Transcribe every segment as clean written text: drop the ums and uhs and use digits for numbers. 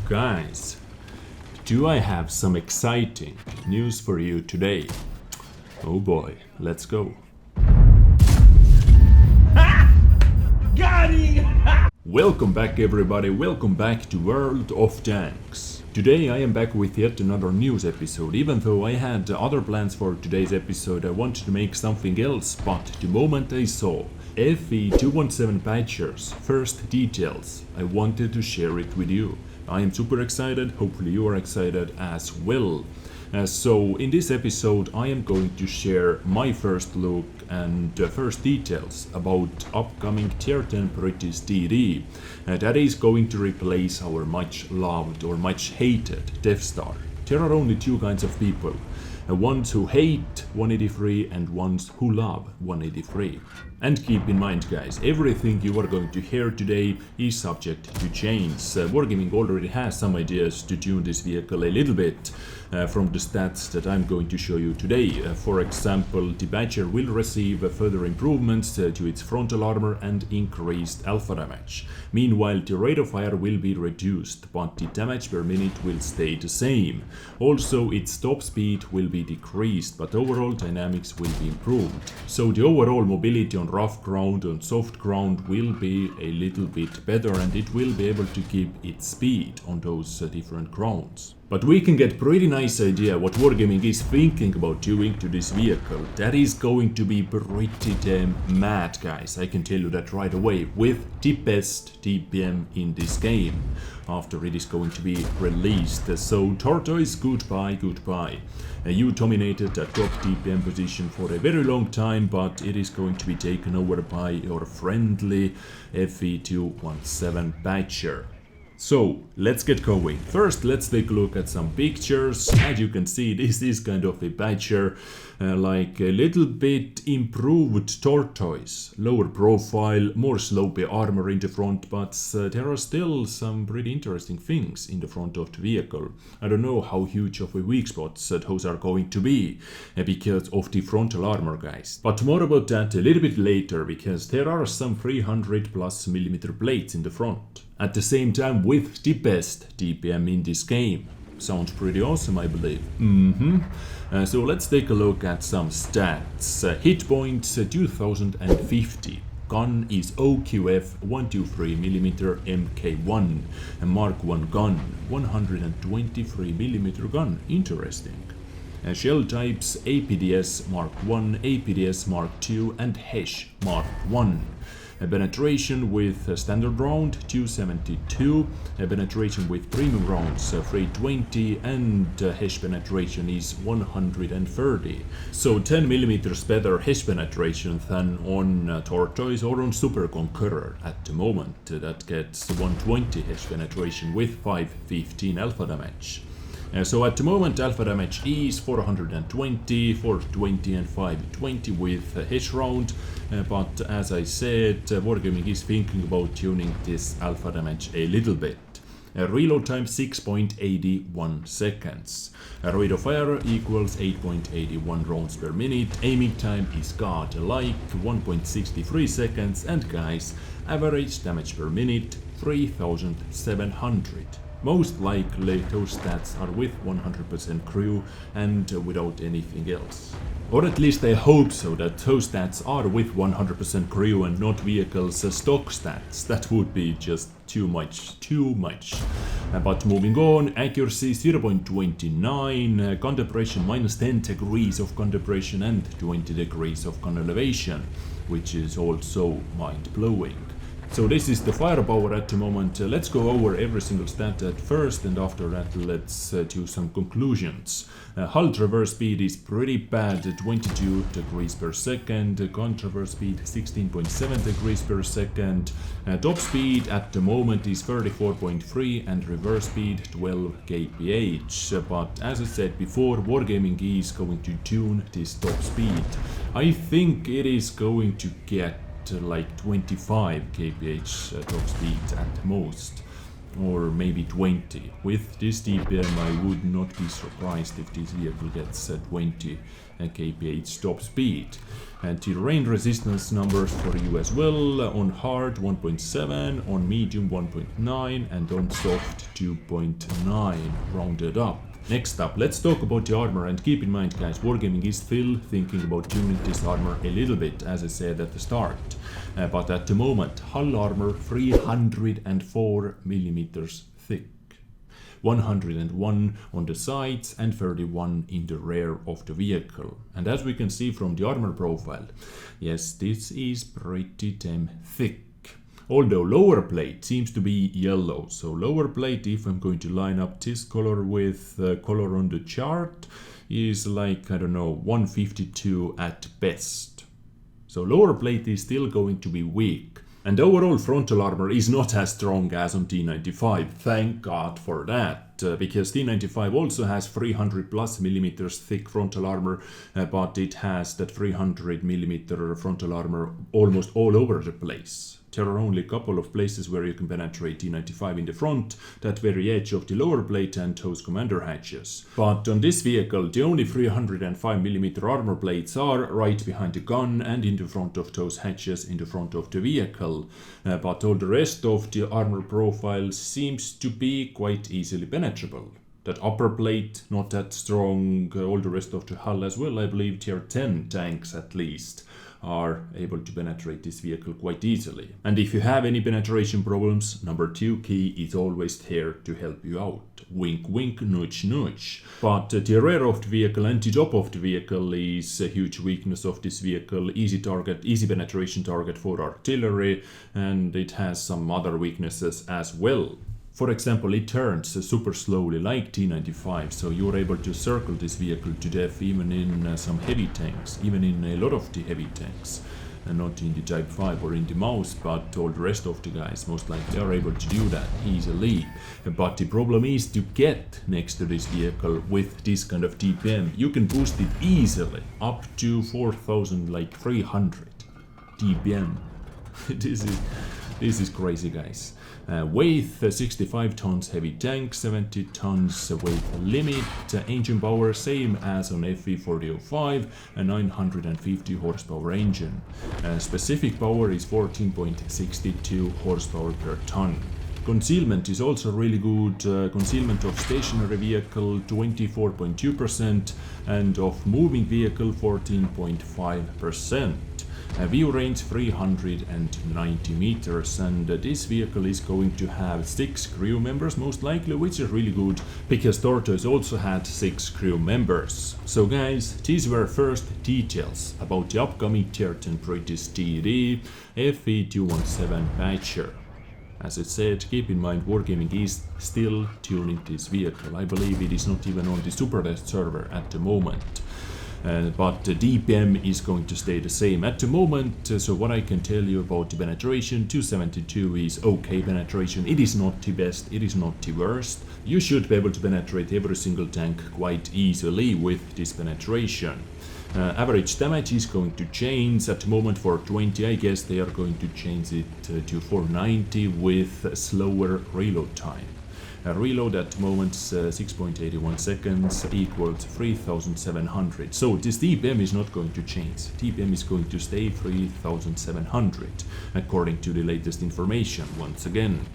Guys, do I have some exciting news for you today? Oh boy, let's go. Got him! Welcome back everybody, welcome back to World of Tanks. Today I am back with yet another news episode. Even though I had other plans for today's episode, I wanted to make something else, but the moment I saw FV217 Badger's first details, I wanted to share it with you. I am super excited, hopefully you are excited as well. So in this episode I am going to share my first look and first details about upcoming tier 10 British DD that is going to replace our much loved or much hated Deathstar. There are only two kinds of people, ones who hate 183 and ones who love 183. And keep in mind guys, everything you are going to hear today is subject to change. Wargaming already has some ideas to tune this vehicle a little bit from the stats that I'm going to show you today. For example, the Badger will receive further improvements to its frontal armor and increased alpha damage. Meanwhile, the rate of fire will be reduced, but the damage per minute will stay the same. Also, its top speed will be decreased, but overall dynamics will be improved. So the overall mobility on rough ground and soft ground will be a little bit better, and it will be able to keep its speed on those different grounds. But we can get pretty nice idea what Wargaming is thinking about doing to this vehicle. That is going to be pretty damn mad, guys. I can tell you that right away, with the best DPM in this game after it is going to be released. So Tortoise, goodbye. You dominated the top DPM position for a very long time, but it is going to be taken over by your friendly FV217 Badger. So let's get going. First, let's take a look at some pictures. As you can see, this is kind of a Badger, like a little bit improved Tortoise. Lower profile, more slopey armor in the front, but there are still some pretty interesting things in the front of the vehicle. I don't know how huge of a weak spots those are going to be because of the frontal armor, guys. But more about that a little bit later, because there are some 300+ plates in the front. At the same time, with the best DPM in this game. Sounds pretty awesome, I believe. So let's take a look at some stats. Hit points 2050. Gun is OQF 123mm Mk1. A Mark 1 gun, 123mm gun. Interesting. Shell types APDS Mark 1, APDS Mark 2 and HESH Mark 1. Penetration with standard round 272, penetration with premium rounds 320, and HESH penetration is 130. So 10mm better HESH penetration than on Tortoise or on Super Conqueror at the moment. That gets 120 HESH penetration with 515 alpha damage. So at the moment alpha damage is 420, 420 and 520 with HESH round, but as I said, Wargaming is thinking about tuning this alpha damage a little bit. Reload time 6.81 seconds. Rate of fire equals 8.81 rounds per minute. Aiming time is god-like 1.63 seconds, and guys, average damage per minute 3700. Most likely those stats are with 100% crew and without anything else. Or at least I hope so, that those stats are with 100% crew and not vehicles stock stats. That would be just too much. But moving on, accuracy 0.29, gun depression -10 degrees of gun depression and 20 degrees of gun elevation, which is also mind-blowing. So this is the firepower at the moment. Let's go over every single stat at first, and after that let's do some conclusions. Hull traverse speed is pretty bad, 22 degrees per second. Gun traverse speed 16.7 degrees per second. Top speed at the moment is 34.3 and reverse speed 12 kph. But as I said before, Wargaming is going to tune this top speed. I think it is going to get like 25 kph top speed at most. or maybe 20. With this DPM I would not be surprised if this vehicle gets 20 kph top speed. And the rain resistance numbers for you as well: on hard 1.7, on medium 1.9, and on soft 2.9 rounded up. Next up, let's talk about the armor, and keep in mind guys, Wargaming is still thinking about tuning this armor a little bit, as I said at the start. But at the moment, hull armor 304 millimeters thick, 101 on the sides and 31 in the rear of the vehicle. And as we can see from the armor profile, yes, this is pretty damn thick. Although lower plate seems to be yellow, so lower plate, if I'm going to line up this color with color on the chart, is like, I don't know, 152 at best. So lower plate is still going to be weak. And overall frontal armor is not as strong as on T95, thank God for that, because T95 also has 300 plus millimeters thick frontal armor, but it has that 300 millimeter frontal armor almost all over the place. There are only a couple of places where you can penetrate T95 in the front, that very edge of the lower plate and those commander hatches. But on this vehicle, the only 305mm armor plates are right behind the gun and in the front of those hatches in the front of the vehicle. But all the rest of the armor profile seems to be quite easily penetrable. That upper plate, not that strong, all the rest of the hull as well. I believe tier 10 tanks at least are able to penetrate this vehicle quite easily. And if you have any penetration problems, number 2 key is always there to help you out. Wink wink, nudge nudge. But the rear of the vehicle and the top of the vehicle is a huge weakness of this vehicle. Easy target, easy penetration target for artillery, and it has some other weaknesses as well. For example, it turns super slowly like T95, so you're able to circle this vehicle to death even in some heavy tanks, even in a lot of the heavy tanks. And not in the Type 5 or in the Mouse, but all the rest of the guys most likely are able to do that easily. But the problem is to get next to this vehicle with this kind of DPM. You can boost it easily up to 4,300 DPM. This is crazy, guys. Weight 65 tons heavy tank, 70 tons weight limit, engine power same as on FV217, a 950 horsepower engine. Specific power is 14.62 horsepower per ton. Concealment is also really good. Concealment of stationary vehicle 24.2% and of moving vehicle 14.5%. View range 390 meters, and this vehicle is going to have 6 crew members most likely, which is really good because Tortoise also had 6 crew members. So guys, these were first details about the upcoming tier 10 British TD FV217 Badger. As I said, keep in mind Wargaming is still tuning this vehicle. I believe it is not even on the super test server at the moment. But the DPM is going to stay the same at the moment. So what I can tell you about the penetration, 272 is okay penetration. It is not the best, it is not the worst. You should be able to penetrate every single tank quite easily with this penetration. Average damage is going to change. At the moment for 20, I guess they are going to change it to 490 with slower reload time. Reload at the moment 6.81 seconds equals 3700. So this DPM is not going to change. DPM is going to stay 3700 according to the latest information once again.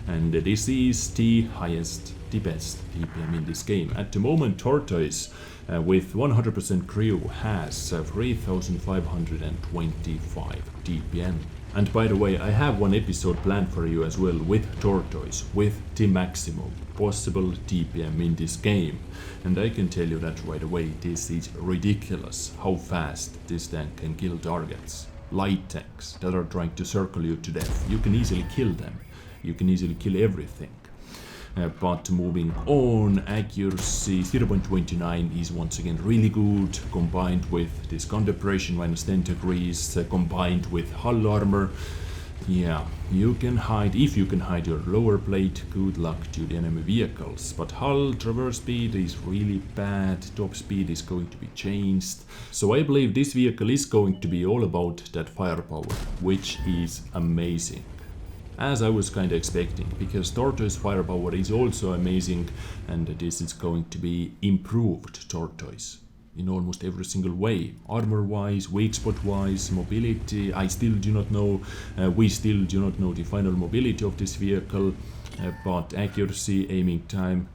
And this is the highest, the best DPM in this game. At the moment Tortoise with 100% crew has 3525 DPM. And by the way, I have one episode planned for you as well with Tortoise, with the maximum possible DPM in this game. And I can tell you that right away, this is ridiculous how fast this tank can kill targets. Light tanks that are trying to circle you to death, you can easily kill them. You can easily kill everything. But moving on, accuracy 0.29 is once again really good, combined with this gun depression -10 degrees, combined with hull armor. Yeah, you can hide, if you can hide your lower plate, good luck to the enemy vehicles. But hull traverse speed is really bad, top speed is going to be changed. So I believe this vehicle is going to be all about that firepower, which is amazing. as I was kinda expecting, because Tortoise firepower is also amazing, and this is going to be improved Tortoise in almost every single way. Armor-wise, weak spot-wise, mobility, we still do not know the final mobility of this vehicle, but accuracy, aiming time,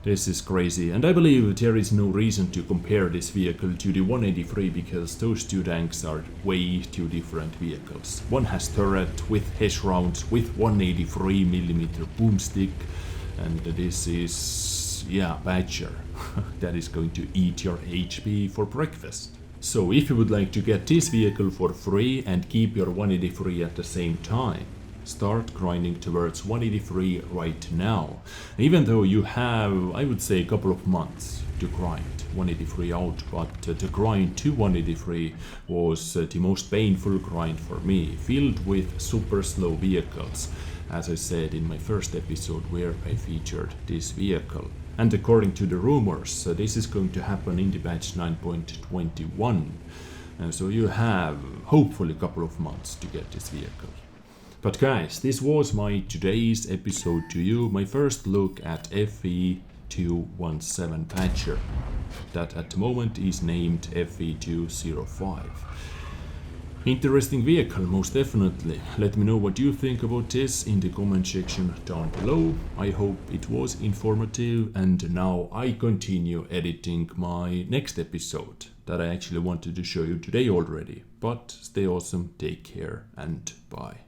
this is crazy. And I believe there is no reason to compare this vehicle to the 183 because those two tanks are way two different vehicles. One has turret with HESH rounds with 183mm boomstick, and this is, Badger. That is going to eat your HP for breakfast. So if you would like to get this vehicle for free and keep your 183 at the same time, start grinding towards 183 right now. Even though you have, I would say, a couple of months to grind 183 out, but the grind to 183 was the most painful grind for me, filled with super slow vehicles, as I said in my first episode where I featured this vehicle. And according to the rumors, this is going to happen in the patch 9.21. So you have hopefully a couple of months to get this vehicle. But guys, this was my today's episode to you, my first look at FV217 Badger, that at the moment is named FV205. Interesting vehicle, most definitely. Let me know what you think about this in the comment section down below. I hope it was informative, and now I continue editing my next episode that I actually wanted to show you today already. But stay awesome, take care, and bye.